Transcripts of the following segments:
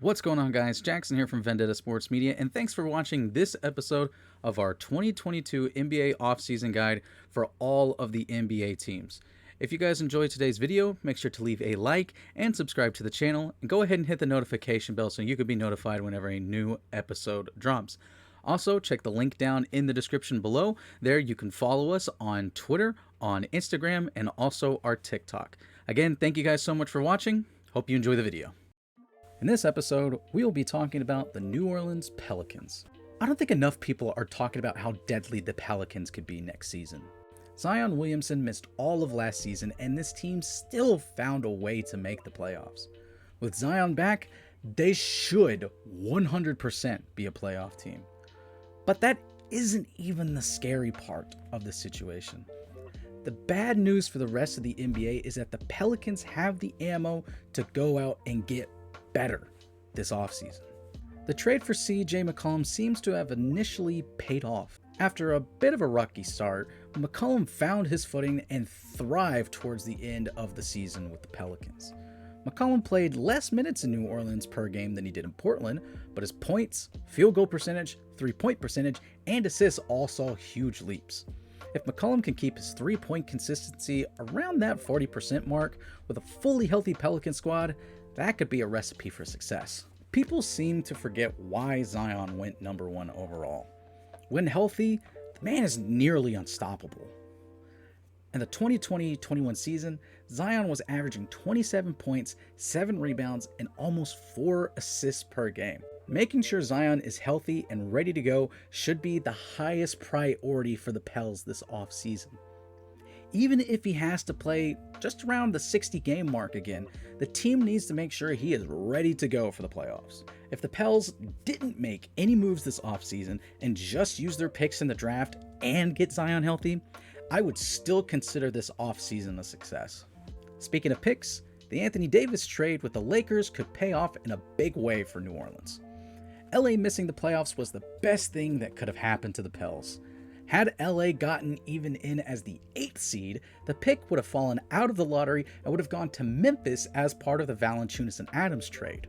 What's going on, guys? Jackson here from Vendetta Sports Media, and thanks for watching this episode of our 2022 NBA offseason guide for all of the NBA teams. If you guys enjoyed today's video, make sure to leave a like and subscribe to the channel, and go ahead and hit the notification bell so you can be notified whenever a new episode drops. Also, check the link down in the description below. There you can follow us on Twitter, on Instagram, and also our TikTok. Again, thank you guys so much for watching. Hope you enjoy the video. In this episode, we will be talking about the New Orleans Pelicans. I don't think enough people are talking about how deadly the Pelicans could be next season. Zion Williamson missed all of last season, and this team still found a way to make the playoffs. With Zion back, they should 100% be a playoff team. But that isn't even the scary part of the situation. The bad news for the rest of the NBA is that the Pelicans have the ammo to go out and get better this offseason. The trade for CJ McCollum seems to have initially paid off. After a bit of a rocky start, McCollum found his footing and thrived towards the end of the season with the Pelicans. McCollum played less minutes in New Orleans per game than he did in Portland, but his points, field goal percentage, three-point percentage, and assists all saw huge leaps. If McCollum can keep his three-point consistency around that 40% mark with a fully healthy Pelican squad, that could be a recipe for success. People seem to forget why Zion went number one overall. When healthy, the man is nearly unstoppable. In the 2020-21 season, Zion was averaging 27 points, 7 rebounds, and almost 4 assists per game. Making sure Zion is healthy and ready to go should be the highest priority for the Pels this offseason. Even if he has to play just around the 60-game mark again, the team needs to make sure he is ready to go for the playoffs. If the Pels didn't make any moves this offseason and just use their picks in the draft and get Zion healthy, I would still consider this offseason a success. Speaking of picks, the Anthony Davis trade with the Lakers could pay off in a big way for New Orleans. LA missing the playoffs was the best thing that could have happened to the Pels. Had LA gotten even in as the 8th seed, the pick would have fallen out of the lottery and would have gone to Memphis as part of the Valanciunas and Adams trade.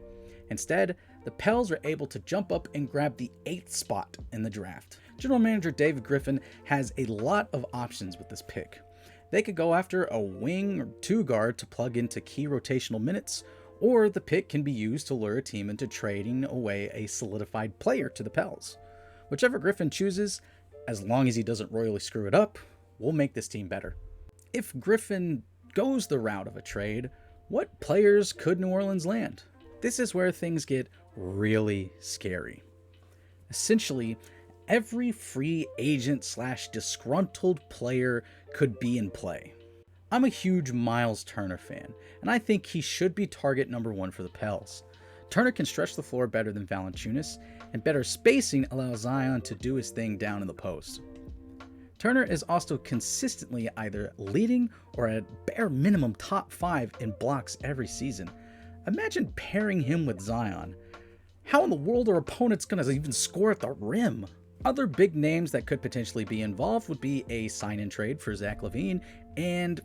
Instead, the Pels were able to jump up and grab the 8th spot in the draft. General Manager David Griffin has a lot of options with this pick. They could go after a wing or two guard to plug into key rotational minutes, or the pick can be used to lure a team into trading away a solidified player to the Pels. Whichever Griffin chooses, as long as he doesn't royally screw it up, we'll make this team better. If Griffin goes the route of a trade, what players could New Orleans land? This is where things get really scary. Essentially, every free agent / disgruntled player could be in play. I'm a huge Miles Turner fan, and I think he should be target number one for the Pels. Turner can stretch the floor better than Valanciunas, and better spacing allows Zion to do his thing down in the post. Turner is also consistently either leading or at bare minimum top 5 in blocks every season. Imagine pairing him with Zion. How in the world are opponents going to even score at the rim? Other big names that could potentially be involved would be a sign-in trade for Zach LaVine and,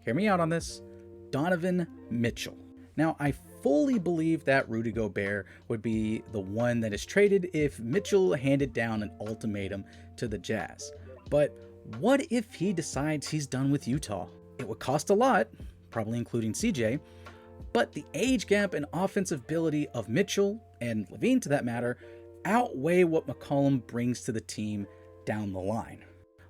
hear me out on this, Donovan Mitchell. Now, I fully believe that Rudy Gobert would be the one that is traded if Mitchell handed down an ultimatum to the Jazz. But what if he decides he's done with Utah? It would cost a lot, probably including CJ, but the age gap and offensive ability of Mitchell, and LaVine to that matter, outweigh what McCollum brings to the team down the line.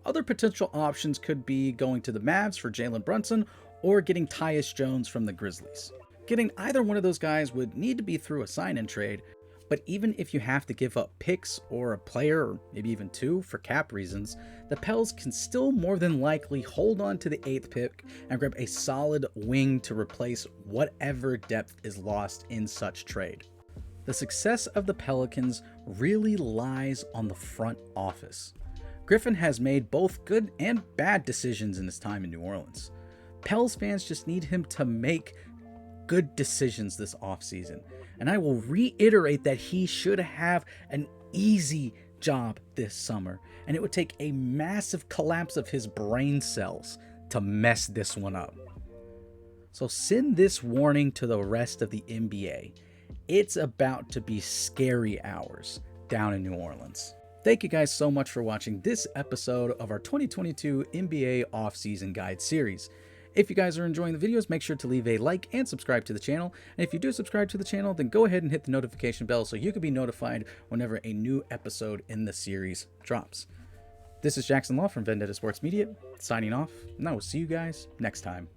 Other potential options could be going to the Mavs for Jalen Brunson or getting Tyus Jones from the Grizzlies. Getting either one of those guys would need to be through a sign-in trade, but even if you have to give up picks or a player, or maybe even 2 for cap reasons, the Pels can still more than likely hold on to the 8th pick and grab a solid wing to replace whatever depth is lost in such trade. The success of the Pelicans really lies on the front office. Griffin has made both good and bad decisions in his time in New Orleans. Pels fans just need him to make good decisions this offseason, and I will reiterate that he should have an easy job this summer, and it would take a massive collapse of his brain cells to mess this one up. So send this warning to the rest of the NBA. It's about to be scary hours down in New Orleans. Thank you guys so much for watching this episode of our 2022 NBA Offseason Guide series. If you guys are enjoying the videos, make sure to leave a like and subscribe to the channel. And if you do subscribe to the channel, then go ahead and hit the notification bell so you can be notified whenever a new episode in the series drops. This is Jackson Law from Vendetta Sports Media, signing off, and I will see you guys next time.